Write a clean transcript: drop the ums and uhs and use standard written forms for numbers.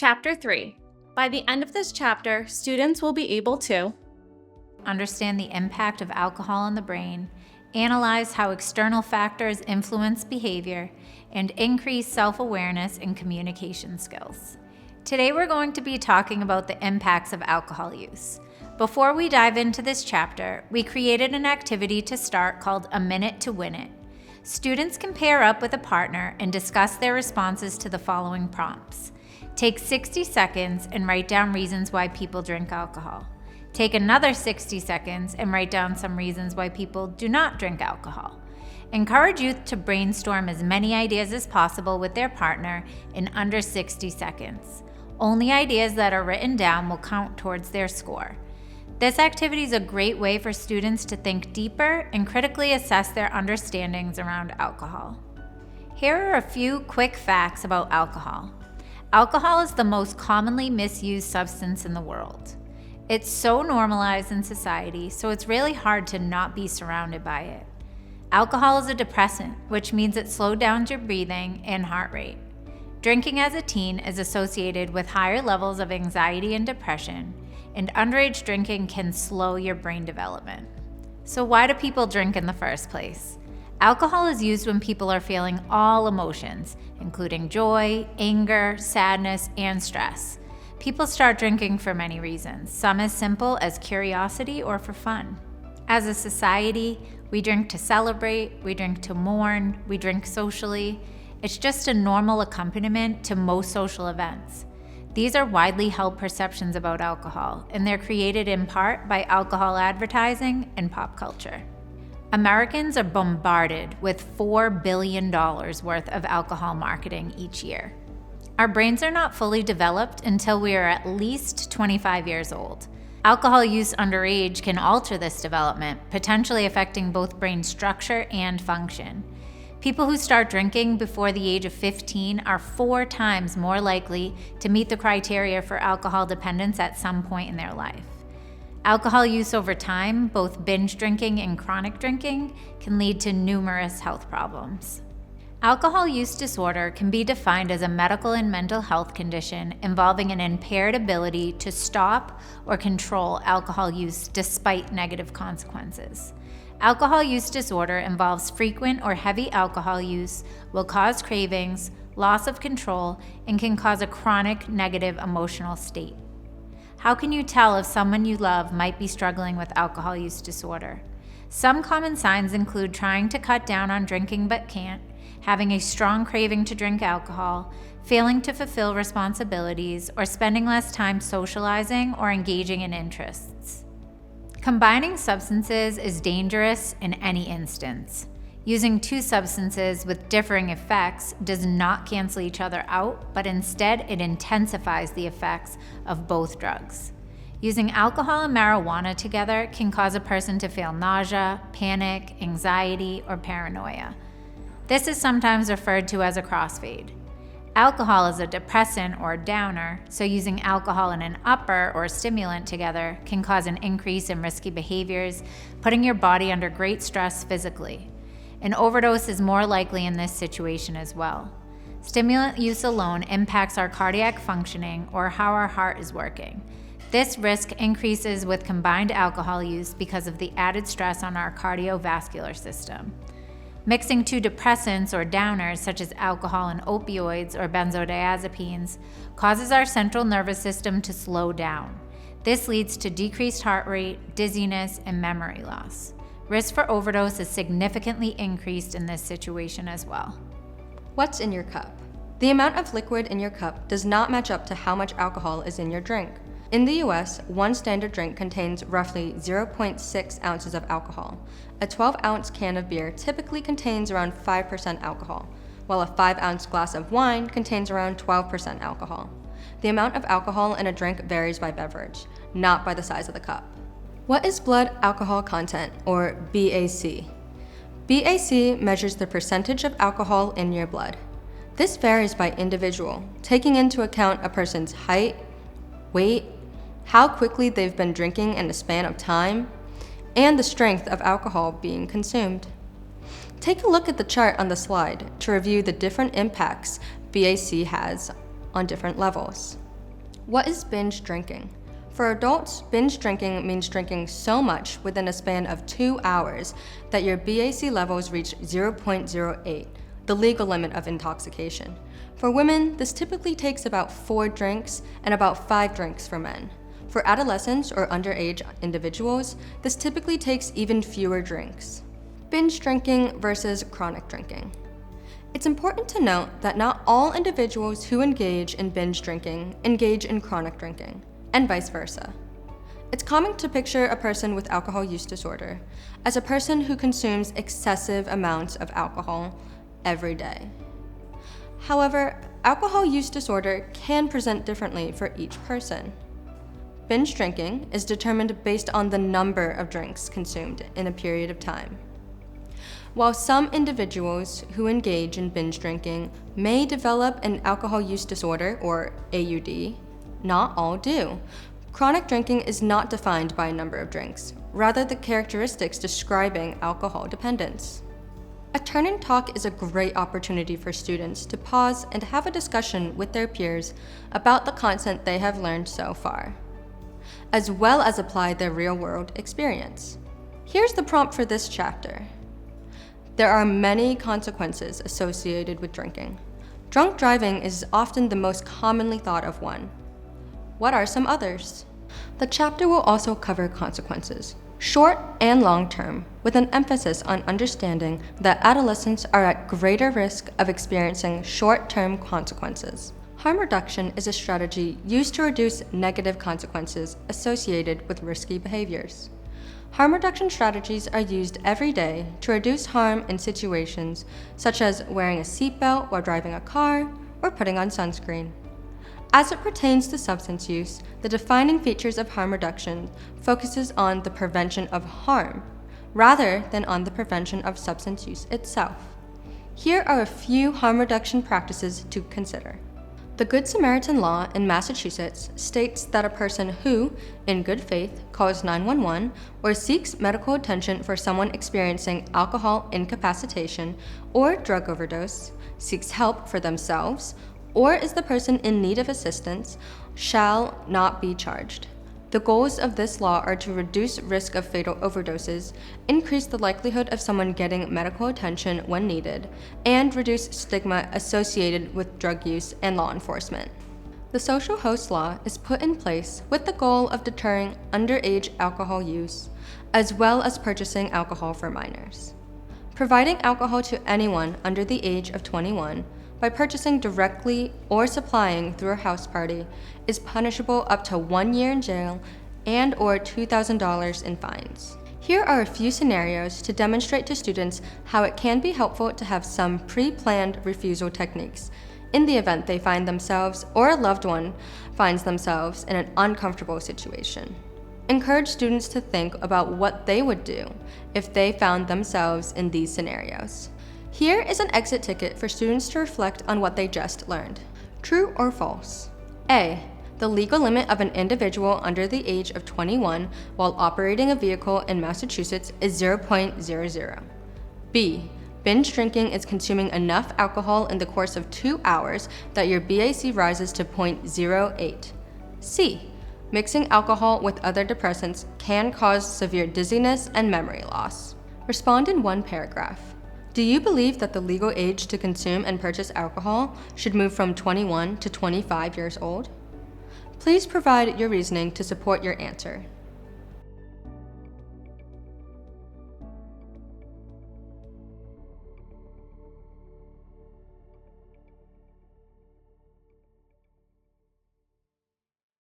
Chapter 3. By the end of this chapter, students will be able to understand the impact of alcohol on the brain, analyze how external factors influence behavior, and increase self-awareness and communication skills. Today we're going to be talking about the impacts of alcohol use. Before we dive into this chapter, we created an activity to start called A Minute to Win It. Students can pair up with a partner and discuss their responses to the following prompts. Take 60 seconds and write down reasons why people drink alcohol. Take another 60 seconds and write down some reasons why people do not drink alcohol. Encourage youth to brainstorm as many ideas as possible with their partner in under 60 seconds. Only ideas that are written down will count towards their score. This activity is a great way for students to think deeper and critically assess their understandings around alcohol. Here are a few quick facts about alcohol. Alcohol is the most commonly misused substance in the world. It's so normalized in society, so it's really hard to not be surrounded by it. Alcohol is a depressant, which means it slows down your breathing and heart rate. Drinking as a teen is associated with higher levels of anxiety and depression, and underage drinking can slow your brain development. So why do people drink in the first place? Alcohol is used when people are feeling all emotions, including joy, anger, sadness, and stress. People start drinking for many reasons, some as simple as curiosity or for fun. As a society, we drink to celebrate, we drink to mourn, we drink socially. It's just a normal accompaniment to most social events. These are widely held perceptions about alcohol, and they're created in part by alcohol advertising and pop culture. Americans are bombarded with $4 billion worth of alcohol marketing each year. Our brains are not fully developed until we are at least 25 years old. Alcohol use underage can alter this development, potentially affecting both brain structure and function. People who start drinking before the age of 15 are 4 times more likely to meet the criteria for alcohol dependence at some point in their life. Alcohol use over time, both binge drinking and chronic drinking, can lead to numerous health problems. Alcohol use disorder can be defined as a medical and mental health condition involving an impaired ability to stop or control alcohol use despite negative consequences. Alcohol use disorder involves frequent or heavy alcohol use, will cause cravings, loss of control, and can cause a chronic negative emotional state. How can you tell if someone you love might be struggling with alcohol use disorder? Some common signs include trying to cut down on drinking but can't, having a strong craving to drink alcohol, failing to fulfill responsibilities, or spending less time socializing or engaging in interests. Combining substances is dangerous in any instance. Using 2 substances with differing effects does not cancel each other out, but instead it intensifies the effects of both drugs. Using alcohol and marijuana together can cause a person to feel nausea, panic, anxiety, or paranoia. This is sometimes referred to as a crossfade. Alcohol is a depressant or downer, so using alcohol and an upper or stimulant together can cause an increase in risky behaviors, putting your body under great stress physically. An overdose is more likely in this situation as well. Stimulant use alone impacts our cardiac functioning or how our heart is working. This risk increases with combined alcohol use because of the added stress on our cardiovascular system. Mixing 2 depressants or downers such as alcohol and opioids or benzodiazepines causes our central nervous system to slow down. This leads to decreased heart rate, dizziness, and memory loss. Risk for overdose is significantly increased in this situation as well. What's in your cup? The amount of liquid in your cup does not match up to how much alcohol is in your drink. In the US, one standard drink contains roughly 0.6 ounces of alcohol. A 12-ounce can of beer typically contains around 5% alcohol, while a 5-ounce glass of wine contains around 12% alcohol. The amount of alcohol in a drink varies by beverage, not by the size of the cup. What is blood alcohol content, or BAC? BAC measures the percentage of alcohol in your blood. This varies by individual, taking into account a person's height, weight, how quickly they've been drinking in a span of time, and the strength of alcohol being consumed. Take a look at the chart on the slide to review the different impacts BAC has on different levels. What is binge drinking? For adults, binge drinking means drinking so much within a span of 2 hours that your BAC levels reach 0.08, the legal limit of intoxication. For women, this typically takes about 4 drinks and about 5 drinks for men. For adolescents or underage individuals, this typically takes even fewer drinks. Binge drinking versus chronic drinking. It's important to note that not all individuals who engage in binge drinking engage in chronic drinking, and vice versa. It's common to picture a person with alcohol use disorder as a person who consumes excessive amounts of alcohol every day. However, alcohol use disorder can present differently for each person. Binge drinking is determined based on the number of drinks consumed in a period of time. While some individuals who engage in binge drinking may develop an alcohol use disorder, or AUD, not all do. Chronic drinking is not defined by a number of drinks, rather the characteristics describing alcohol dependence. A turn and talk is a great opportunity for students to pause and have a discussion with their peers about the content they have learned so far, as well as apply their real-world experience. Here's the prompt for this chapter. There are many consequences associated with drinking. Drunk driving is often the most commonly thought of one. What are some others? The chapter will also cover consequences, short and long term, with an emphasis on understanding that adolescents are at greater risk of experiencing short-term consequences. Harm reduction is a strategy used to reduce negative consequences associated with risky behaviors. Harm reduction strategies are used every day to reduce harm in situations such as wearing a seatbelt while driving a car or putting on sunscreen. As it pertains to substance use, the defining features of harm reduction focuses on the prevention of harm, rather than on the prevention of substance use itself. Here are a few harm reduction practices to consider. The Good Samaritan Law in Massachusetts states that a person who, in good faith, calls 911 or seeks medical attention for someone experiencing alcohol incapacitation or drug overdose, seeks help for themselves, or is the person in need of assistance, shall not be charged. The goals of this law are to reduce risk of fatal overdoses, increase the likelihood of someone getting medical attention when needed, and reduce stigma associated with drug use and law enforcement. The social host law is put in place with the goal of deterring underage alcohol use, as well as purchasing alcohol for minors. Providing alcohol to anyone under the age of 21 by purchasing directly or supplying through a house party is punishable up to 1 year in jail and or $2,000 in fines. Here are a few scenarios to demonstrate to students how it can be helpful to have some pre-planned refusal techniques in the event they find themselves or a loved one finds themselves in an uncomfortable situation. Encourage students to think about what they would do if they found themselves in these scenarios. Here is an exit ticket for students to reflect on what they just learned. True or false? A. The legal limit of an individual under the age of 21 while operating a vehicle in Massachusetts is 0.00. B. Binge drinking is consuming enough alcohol in the course of 2 hours that your BAC rises to 0.08. C. Mixing alcohol with other depressants can cause severe dizziness and memory loss. Respond in one paragraph. Do you believe that the legal age to consume and purchase alcohol should move from 21 to 25 years old? Please provide your reasoning to support your answer.